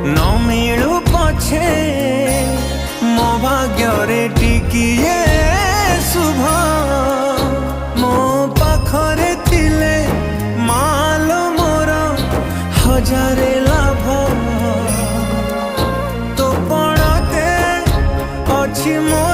न मिलू पछे मो भाग्य टिकिए शुभ मो पाखरे थिले मालो मोर हजारे लाभ तो पड़ते अच्छी मोर